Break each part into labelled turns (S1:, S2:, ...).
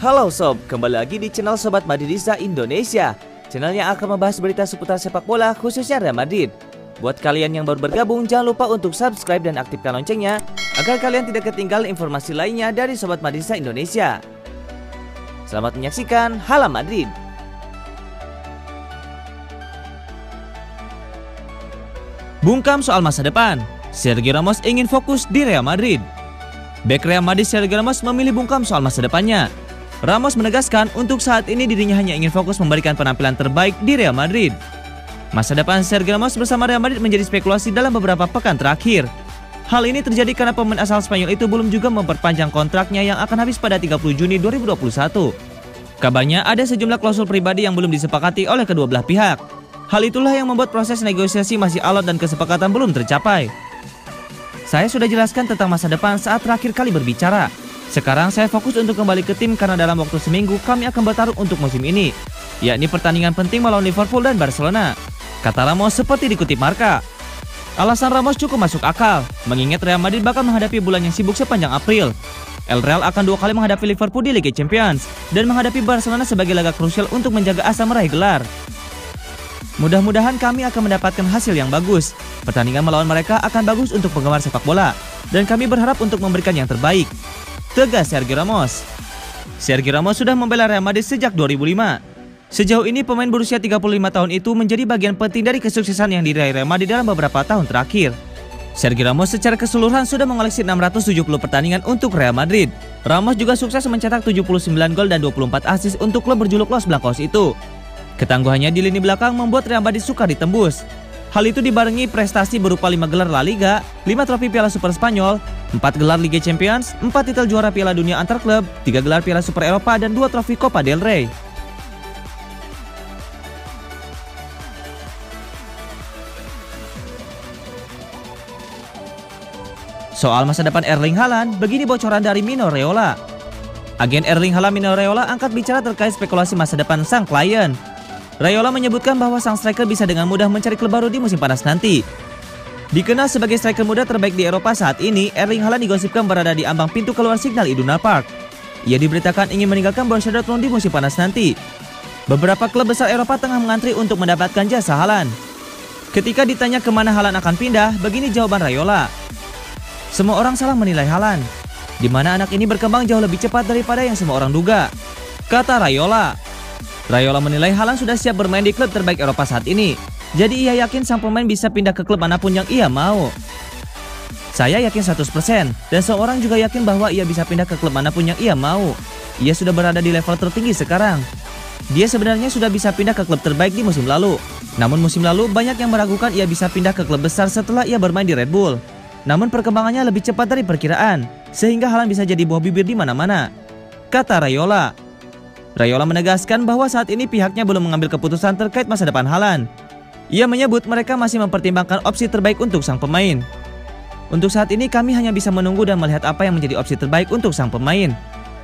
S1: Halo sob, kembali lagi di channel Sobat Madridista Indonesia. Channel yang akan membahas berita seputar sepak bola khususnya Real Madrid. Buat kalian yang baru bergabung, jangan lupa untuk subscribe dan aktifkan loncengnya agar kalian tidak ketinggalan informasi lainnya dari Sobat Madridista Indonesia. Selamat menyaksikan Hala Madrid. Bungkam soal masa depan, Sergio Ramos ingin fokus di Real Madrid. Bek Real Madrid Sergio Ramos memilih bungkam soal masa depannya. Ramos menegaskan untuk saat ini dirinya hanya ingin fokus memberikan penampilan terbaik di Real Madrid. Masa depan Sergio Ramos bersama Real Madrid menjadi spekulasi dalam beberapa pekan terakhir. Hal ini terjadi karena pemain asal Spanyol itu belum juga memperpanjang kontraknya yang akan habis pada 30 Juni 2021. Kabarnya ada sejumlah klausul pribadi yang belum disepakati oleh kedua belah pihak. Hal itulah yang membuat proses negosiasi masih alot dan kesepakatan belum tercapai. Saya sudah jelaskan tentang masa depan saat terakhir kali berbicara. Sekarang saya fokus untuk kembali ke tim karena dalam waktu seminggu kami akan bertarung untuk musim ini, yakni pertandingan penting melawan Liverpool dan Barcelona, kata Ramos seperti dikutip Marca. Alasan Ramos cukup masuk akal, mengingat Real Madrid bakal menghadapi bulan yang sibuk sepanjang April. El Real akan 2 kali menghadapi Liverpool di Liga Champions dan menghadapi Barcelona sebagai laga krusial untuk menjaga asa meraih gelar. Mudah-mudahan kami akan mendapatkan hasil yang bagus. Pertandingan melawan mereka akan bagus untuk penggemar sepak bola, dan kami berharap untuk memberikan yang terbaik, tegas Sergio Ramos. Sergio Ramos sudah membela Real Madrid sejak 2005. Sejauh ini pemain berusia 35 tahun itu menjadi bagian penting dari kesuksesan yang diraih Real Madrid dalam beberapa tahun terakhir. Sergio Ramos secara keseluruhan sudah mengoleksi 670 pertandingan untuk Real Madrid. Ramos juga sukses mencetak 79 gol dan 24 assist untuk klub berjuluk Los Blancos itu. Ketangguhannya di lini belakang membuat Real Madrid sukar ditembus. Hal itu dibarengi prestasi berupa 5 gelar La Liga, 5 trofi Piala Super Spanyol, 4 gelar Liga Champions, 4 titel juara Piala Dunia antar klub, 3 gelar Piala Super Eropa, dan 2 trofi Copa del Rey. Soal masa depan Erling Haaland, begini bocoran dari Mino Raiola. Agen Erling Haaland Mino Raiola angkat bicara terkait spekulasi masa depan sang klien. Raiola menyebutkan bahwa sang striker bisa dengan mudah mencari klub baru di musim panas nanti. Dikenal sebagai striker muda terbaik di Eropa saat ini, Erling Haaland digosipkan berada di ambang pintu keluar Signal Iduna Park. Ia diberitakan ingin meninggalkan Borussia Dortmund di musim panas nanti. Beberapa klub besar Eropa tengah mengantri untuk mendapatkan jasa Haaland. Ketika ditanya kemana Haaland akan pindah, begini jawaban Raiola. Semua orang salah menilai Haaland, di mana anak ini berkembang jauh lebih cepat daripada yang semua orang duga, kata Raiola. Raiola menilai Haaland sudah siap bermain di klub terbaik Eropa saat ini. Jadi ia yakin sang pemain bisa pindah ke klub manapun yang ia mau. Saya yakin 100% dan seorang juga yakin bahwa ia bisa pindah ke klub manapun yang ia mau. Ia sudah berada di level tertinggi sekarang. Dia sebenarnya sudah bisa pindah ke klub terbaik di musim lalu. Namun musim lalu banyak yang meragukan ia bisa pindah ke klub besar setelah ia bermain di Red Bull. Namun perkembangannya lebih cepat dari perkiraan, sehingga Haaland bisa jadi buah bibir di mana-mana, kata Raiola. Raiola menegaskan bahwa saat ini pihaknya belum mengambil keputusan terkait masa depan Haaland. Ia menyebut mereka masih mempertimbangkan opsi terbaik untuk sang pemain. Untuk saat ini kami hanya bisa menunggu dan melihat apa yang menjadi opsi terbaik untuk sang pemain.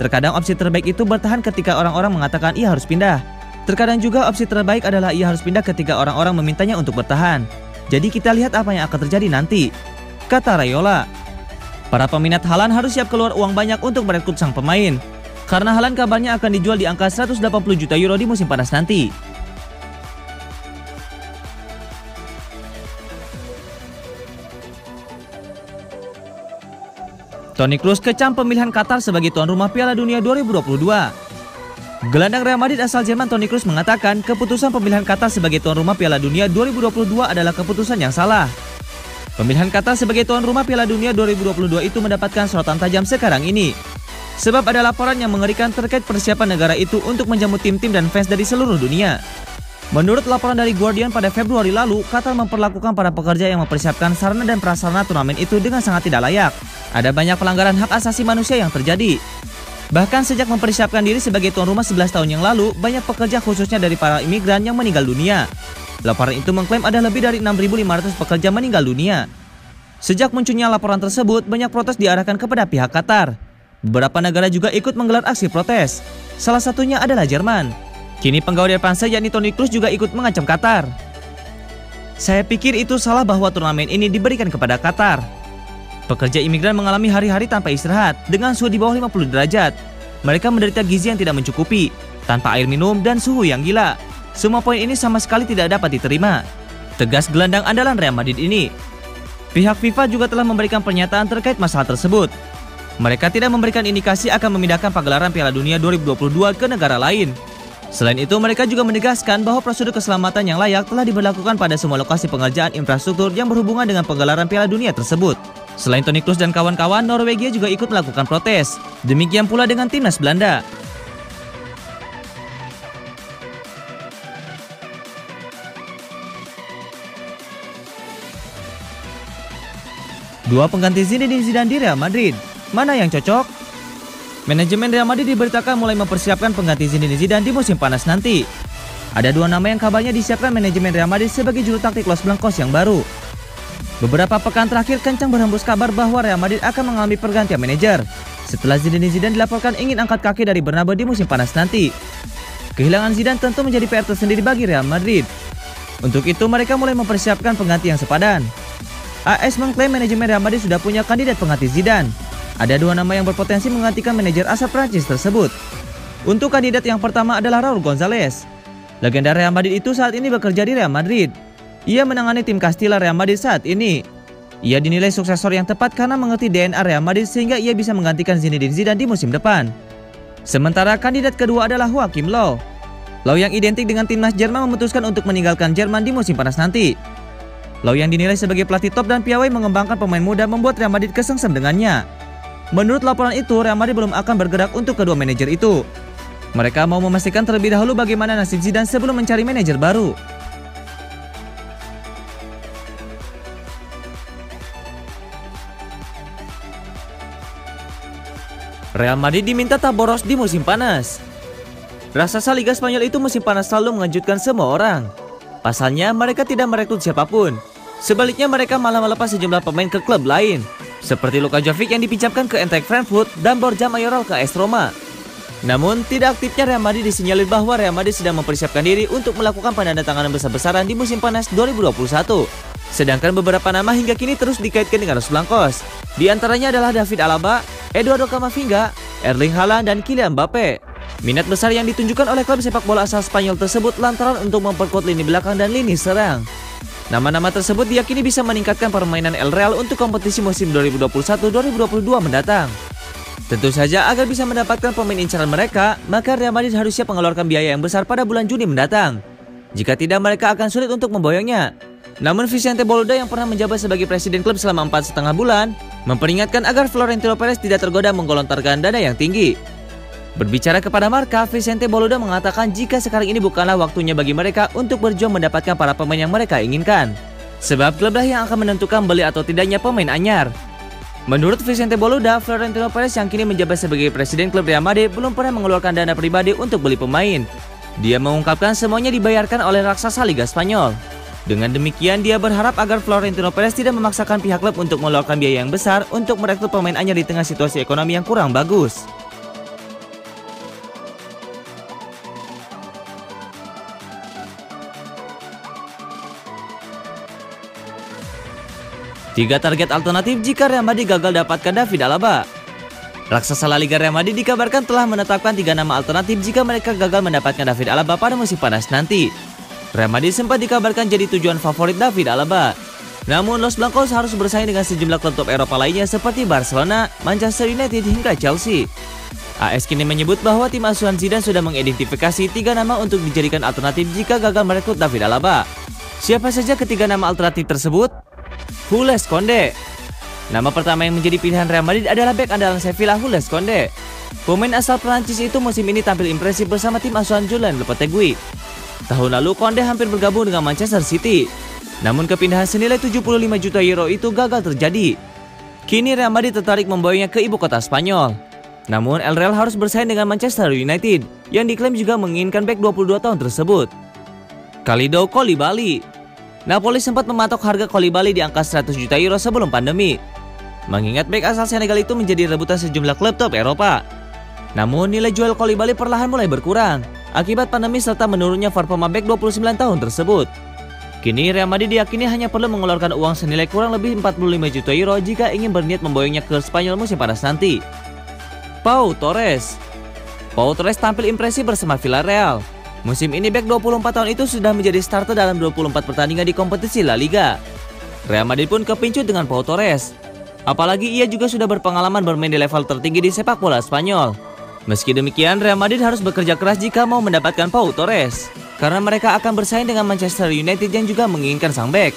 S1: Terkadang opsi terbaik itu bertahan ketika orang-orang mengatakan ia harus pindah. Terkadang juga opsi terbaik adalah ia harus pindah ketika orang-orang memintanya untuk bertahan. Jadi kita lihat apa yang akan terjadi nanti, kata Raiola. Para peminat Haaland harus siap keluar uang banyak untuk merekrut sang pemain, karena Haaland kabarnya akan dijual di angka 180 juta euro di musim panas nanti. Toni Kroos kecam pemilihan Qatar sebagai tuan rumah Piala Dunia 2022. Gelandang Real Madrid asal Jerman Toni Kroos mengatakan keputusan pemilihan Qatar sebagai tuan rumah Piala Dunia 2022 adalah keputusan yang salah. Pemilihan Qatar sebagai tuan rumah Piala Dunia 2022 itu mendapatkan sorotan tajam sekarang ini. Sebab ada laporan yang mengerikan terkait persiapan negara itu untuk menjamu tim-tim dan fans dari seluruh dunia. Menurut laporan dari Guardian pada Februari lalu, Qatar memperlakukan para pekerja yang mempersiapkan sarana dan prasarana turnamen itu dengan sangat tidak layak. Ada banyak pelanggaran hak asasi manusia yang terjadi. Bahkan sejak mempersiapkan diri sebagai tuan rumah 11 tahun yang lalu, banyak pekerja khususnya dari para imigran yang meninggal dunia. Laporan itu mengklaim ada lebih dari 6.500 pekerja meninggal dunia. Sejak munculnya laporan tersebut, banyak protes diarahkan kepada pihak Qatar. Beberapa negara juga ikut menggelar aksi protes. Salah satunya adalah Jerman. Kini penggawa dari Prancis yakni Toni Kroos juga ikut mengancam Qatar. Saya pikir itu salah bahwa turnamen ini diberikan kepada Qatar. Pekerja imigran mengalami hari-hari tanpa istirahat dengan suhu di bawah 50 derajat. mereka menderita gizi yang tidak mencukupi, tanpa air minum dan suhu yang gila. Semua poin ini sama sekali tidak dapat diterima, tegas gelandang andalan Real Madrid ini. Pihak FIFA juga telah memberikan pernyataan terkait masalah tersebut. Mereka tidak memberikan indikasi akan memindahkan pagelaran Piala Dunia 2022 ke negara lain. Selain itu, mereka juga menegaskan bahwa prosedur keselamatan yang layak telah diberlakukan pada semua lokasi pengerjaan infrastruktur yang berhubungan dengan pagelaran Piala Dunia tersebut. Selain Toni Kroos dan kawan-kawan, Norwegia juga ikut melakukan protes. Demikian pula dengan timnas Belanda. Dua pengganti Zinedine Zidane di Real Madrid, mana yang cocok? Manajemen Real Madrid diberitakan mulai mempersiapkan pengganti Zinedine Zidane di musim panas nanti. Ada dua nama yang kabarnya disiapkan manajemen Real Madrid sebagai juru taktik Los Blancos yang baru. Beberapa pekan terakhir kencang berhembus kabar bahwa Real Madrid akan mengalami pergantian manajer setelah Zinedine Zidane dilaporkan ingin angkat kaki dari Bernabeu di musim panas nanti. Kehilangan Zidane tentu menjadi PR tersendiri bagi Real Madrid. Untuk itu mereka mulai mempersiapkan pengganti yang sepadan. AS mengklaim manajemen Real Madrid sudah punya kandidat pengganti Zidane. Ada dua nama yang berpotensi menggantikan manajer asal Prancis tersebut. Untuk kandidat yang pertama adalah Raul Gonzalez. Legenda Real Madrid itu saat ini bekerja di Real Madrid. Ia menangani tim Castilla Real Madrid saat ini. Ia dinilai suksesor yang tepat karena mengerti DNA Real Madrid sehingga ia bisa menggantikan Zinedine Zidane di musim depan. Sementara kandidat kedua adalah Joachim Löw. Löw yang identik dengan timnas Jerman memutuskan untuk meninggalkan Jerman di musim panas nanti. Löw yang dinilai sebagai pelatih top dan piawai mengembangkan pemain muda membuat Real Madrid kesengsem dengannya. Menurut laporan itu, Real Madrid belum akan bergerak untuk kedua manajer itu. Mereka mau memastikan terlebih dahulu bagaimana nasib Zidane sebelum mencari manajer baru. Real Madrid diminta tak boros di musim panas. Raksasa Liga Spanyol itu musim panas selalu mengejutkan semua orang. Pasalnya, mereka tidak merekrut siapapun. Sebaliknya, mereka malah melepas sejumlah pemain ke klub lain, seperti Luka Jovic yang dipinjamkan ke Eintracht Frankfurt dan Borja Mayoral ke AS Roma. Namun, tidak aktifnya Real Madrid disinyalir bahwa Real Madrid sedang mempersiapkan diri untuk melakukan penandatanganan besar-besaran di musim panas 2021. Sedangkan beberapa nama hingga kini terus dikaitkan dengan Los Blancos. Di antaranya adalah David Alaba, Eduardo Camavinga, Erling Haaland, dan Kylian Mbappe. Minat besar yang ditunjukkan oleh klub sepak bola asal Spanyol tersebut lantaran untuk memperkuat lini belakang dan lini serang. Nama-nama tersebut diyakini bisa meningkatkan permainan El Real untuk kompetisi musim 2021-2022 mendatang. Tentu saja agar bisa mendapatkan pemain incaran mereka, maka Real Madrid harus siap mengeluarkan biaya yang besar pada bulan Juni mendatang. Jika tidak, mereka akan sulit untuk memboyongnya. Namun Vicente Boluda yang pernah menjabat sebagai presiden klub selama 4,5 bulan, memperingatkan agar Florentino Perez tidak tergoda menggelontorkan dana yang tinggi. Berbicara kepada Marca, Vicente Boluda mengatakan jika sekarang ini bukanlah waktunya bagi mereka untuk berjuang mendapatkan para pemain yang mereka inginkan. Sebab klublah yang akan menentukan beli atau tidaknya pemain anyar. Menurut Vicente Boluda, Florentino Perez yang kini menjabat sebagai presiden klub Real Madrid belum pernah mengeluarkan dana pribadi untuk beli pemain. Dia mengungkapkan semuanya dibayarkan oleh raksasa Liga Spanyol. Dengan demikian, dia berharap agar Florentino Perez tidak memaksakan pihak klub untuk mengeluarkan biaya yang besar untuk merekrut pemain anyar di tengah situasi ekonomi yang kurang bagus. Tiga target alternatif jika Real Madrid gagal dapatkan David Alaba. Raksasa La Liga Real Madrid dikabarkan telah menetapkan 3 nama alternatif jika mereka gagal mendapatkan David Alaba pada musim panas nanti. Real Madrid sempat dikabarkan jadi tujuan favorit David Alaba. Namun Los Blancos harus bersaing dengan sejumlah klub top Eropa lainnya seperti Barcelona, Manchester United hingga Chelsea. AS kini menyebut bahwa tim asuhan Zidane sudah mengidentifikasi 3 nama untuk dijadikan alternatif jika gagal merekrut David Alaba. Siapa saja ketiga nama alternatif tersebut? Jules Koundé. Nama pertama yang menjadi pilihan Real Madrid adalah bek andalan Sevilla Jules Koundé. Pemain asal Prancis itu musim ini tampil impresif bersama tim asuhan Julen Lopetegui. Tahun lalu Koundé hampir bergabung dengan Manchester City. Namun kepindahan senilai 75 juta euro itu gagal terjadi. Kini Real Madrid tertarik membayangnya ke ibu kota Spanyol. Namun El Real harus bersaing dengan Manchester United yang diklaim juga menginginkan bek 22 tahun tersebut. Kalidou Koulibaly. Napoli sempat mematok harga Koulibaly di angka 100 juta euro sebelum pandemi. Mengingat bek asal Senegal itu menjadi rebutan sejumlah klub top Eropa. Namun nilai jual Koulibaly perlahan mulai berkurang akibat pandemi serta menurunnya performa bek 29 tahun tersebut. Kini Real Madrid diyakini hanya perlu mengeluarkan uang senilai kurang lebih 45 juta euro jika ingin berniat memboyongnya ke Spanyol musim panas nanti. Pau Torres. Pau Torres tampil impresif bersama Villarreal. Musim ini bek 24 tahun itu sudah menjadi starter dalam 24 pertandingan di kompetisi La Liga. Real Madrid pun kepincut dengan Pau Torres. Apalagi ia juga sudah berpengalaman bermain di level tertinggi di sepak bola Spanyol. Meski demikian, Real Madrid harus bekerja keras jika mau mendapatkan Pau Torres, karena mereka akan bersaing dengan Manchester United yang juga menginginkan sang bek.